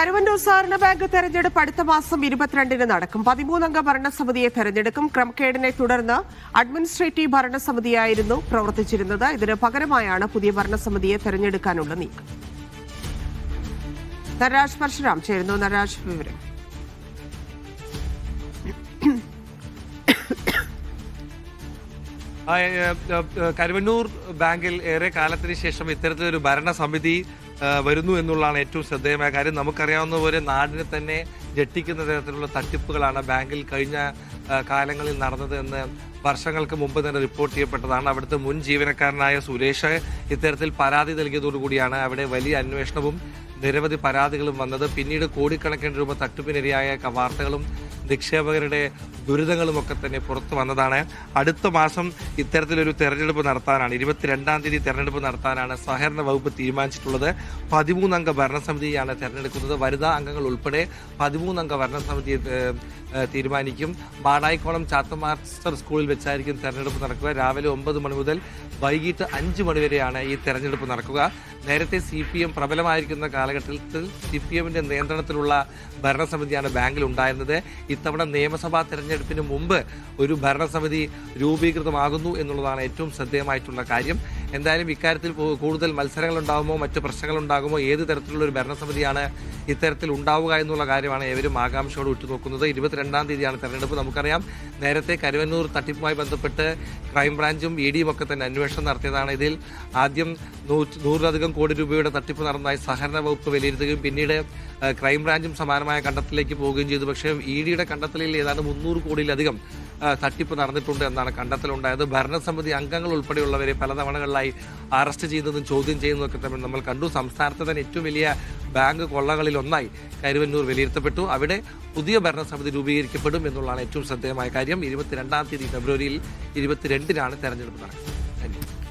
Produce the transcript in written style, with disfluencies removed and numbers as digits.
കരുവന്നൂർ സഹകരണ ബാങ്ക് തെരഞ്ഞെടുപ്പ് അടുത്ത മാസം 22-ന് നടക്കും. 13-അംഗ ഭരണസമിതിയെ തെരഞ്ഞെടുക്കും. ക്രമക്കേടിനെ തുടർന്ന് അഡ്മിനിസ്ട്രേറ്റീവ് ഭരണസമിതിയായിരുന്നു പ്രവർത്തിച്ചിരുന്നത്. ഇതിന് പകരമായാണ് പുതിയ ഭരണസമിതിയെ തെരഞ്ഞെടുക്കാനുള്ള നീക്കം. നരരാജ് പരശുരാം ചേരുന്നു. നരരാജ്, വിവരം. കരുവന്നൂർ ബാങ്കിൽ ഏറെ കാലത്തിന് ശേഷം ഇത്തരത്തിലൊരു ഭരണസമിതി വരുന്നു എന്നുള്ളതാണ് ഏറ്റവും ശ്രദ്ധേയമായ കാര്യം. നമുക്കറിയാവുന്ന പോലെ നാടിനെ തന്നെ ഞെട്ടിക്കുന്ന തരത്തിലുള്ള തട്ടിപ്പുകളാണ് ബാങ്കിൽ കഴിഞ്ഞ കാലങ്ങളിൽ നടന്നത് എന്ന് വർഷങ്ങൾക്ക് മുമ്പ് തന്നെ റിപ്പോർട്ട് ചെയ്യപ്പെട്ടതാണ്. അവിടുത്തെ മുൻ ജീവനക്കാരനായ സുരേഷ് ഇത്തരത്തിൽ പരാതി നൽകിയതോടുകൂടിയാണ് അവിടെ വലിയ അന്വേഷണവും നിരവധി പരാതികളും വന്നത്. പിന്നീട് കോടിക്കണക്കിന് രൂപ തട്ടിപ്പിനിരയായ വാർത്തകളും നിക്ഷേപകരുടെ ദുരിതങ്ങളുമൊക്കെ തന്നെ പുറത്തു വന്നതാണ്. അടുത്ത മാസം ഇത്തരത്തിലൊരു തെരഞ്ഞെടുപ്പ് നടത്താനാണ്, 22-ാം തീയതി തെരഞ്ഞെടുപ്പ് നടത്താനാണ് സഹകരണ വകുപ്പ് തീരുമാനിച്ചിട്ടുള്ളത്. 13-അംഗ ഭരണസമിതിയാണ് തെരഞ്ഞെടുക്കുന്നത്. വനിതാ അംഗങ്ങൾ ഉൾപ്പെടെ 13-അംഗ ഭരണസമിതി തീരുമാനിക്കും. മാടായിക്കോണം ചാത്ത മാസ്റ്റർ സ്കൂളിൽ വെച്ചായിരിക്കും തെരഞ്ഞെടുപ്പ് നടക്കുക. രാവിലെ 9 മണി മുതൽ വൈകിട്ട് 5 മണി വരെയാണ് ഈ തെരഞ്ഞെടുപ്പ് നടക്കുക. നേരത്തെ CPM പ്രബലമായിരിക്കുന്ന കാലഘട്ടത്തിൽ CPMന്റെ നിയന്ത്രണത്തിലുള്ള ഭരണസമിതിയാണ് ബാങ്കിൽ ഉണ്ടായിരുന്നത്. ഇത്തവണ നിയമസഭാ തെരഞ്ഞെടുപ്പിന് മുമ്പ് ഒരു ഭരണസമിതി രൂപീകൃതമാകുന്നു എന്നുള്ളതാണ് ഏറ്റവും ശ്രദ്ധേയമായിട്ടുള്ള കാര്യം. എന്തായാലും ഇക്കാര്യത്തിൽ കൂടുതൽ മത്സരങ്ങൾ ഉണ്ടാകുമോ, മറ്റു പ്രശ്നങ്ങൾ ഉണ്ടാകുമോ, ഏത് തരത്തിലുള്ള ഒരു ഭരണസമിതിയാണ് ഇത്തരത്തിൽ ഉണ്ടാവുക എന്നുള്ള കാര്യമാണ് ഏവരും ആകാംക്ഷയോട് ഉറ്റുനോക്കുന്നത്. 22-ാം തീയതിയാണ് തെരഞ്ഞെടുപ്പ്. നമുക്കറിയാം, നേരത്തെ കരുവന്നൂർ തട്ടിപ്പുമായി ബന്ധപ്പെട്ട് ക്രൈംബ്രാഞ്ചും EDയും ഒക്കെ തന്നെ അന്വേഷണം നടത്തിയതാണ്. ഇതിൽ ആദ്യം 100-ലധികം കോടി രൂപയുടെ തട്ടിപ്പ് നടന്നതായി സഹകരണ വകുപ്പ് വിലയിരുത്തുകയും പിന്നീട് ക്രൈംബ്രാഞ്ചും സമാനമായ കണ്ടെത്തലിലേക്ക് പോവുകയും ചെയ്തു. പക്ഷേ EDയുടെ കണ്ടെത്തലിൽ ഏതാണ്ട് 300 കോടിയിലധികം തട്ടിപ്പ് നടന്നിട്ടുണ്ട് എന്നാണ് കണ്ടെത്തലുണ്ടായത്. ഭരണസമിതി അംഗങ്ങൾ ഉൾപ്പെടെയുള്ളവരെ പലതവണകളിലായി അറസ്റ്റ് ചെയ്യുന്നതും ചോദ്യം ചെയ്യുന്നതൊക്കെ തന്നെ നമ്മൾ കണ്ടു. സംസ്ഥാനത്തെ തന്നെ ഏറ്റവും വലിയ ബാങ്ക് കൊള്ളകളിൽ ഒന്നായി കരുവന്നൂർ വിലയിരുത്തപ്പെട്ടു. അവിടെ പുതിയ ഭരണസമിതി രൂപീകരിക്കപ്പെടും എന്നുള്ളതാണ് ഏറ്റവും ശ്രദ്ധേയമായ കാര്യം. 22-ാം തീയതി ഫെബ്രുവരിയിൽ 22-നാണ് തെരഞ്ഞെടുപ്പ് നടക്കുന്നത്.